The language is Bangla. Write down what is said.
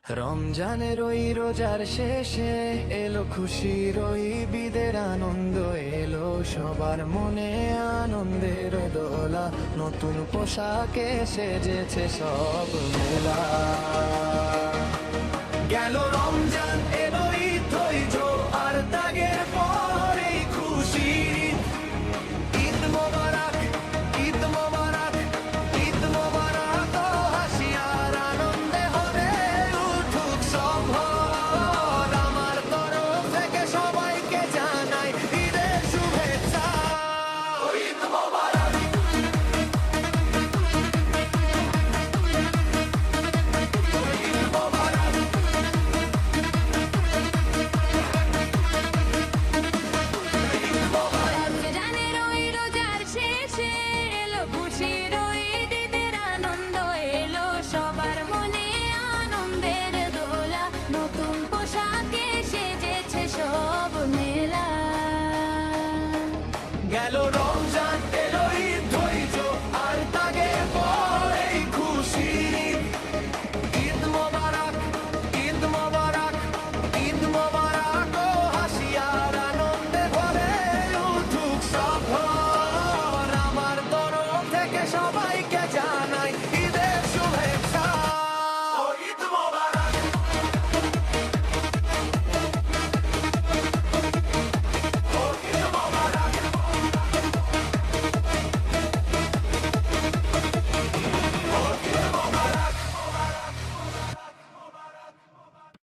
রমজানের ওই রোজার শেষে এলো খুশির ওই ঈদের আনন্দ, এলো সবার মনে আনন্দের দোলা, নতুন পোশাকে সেজেছে সব মেলা। গেল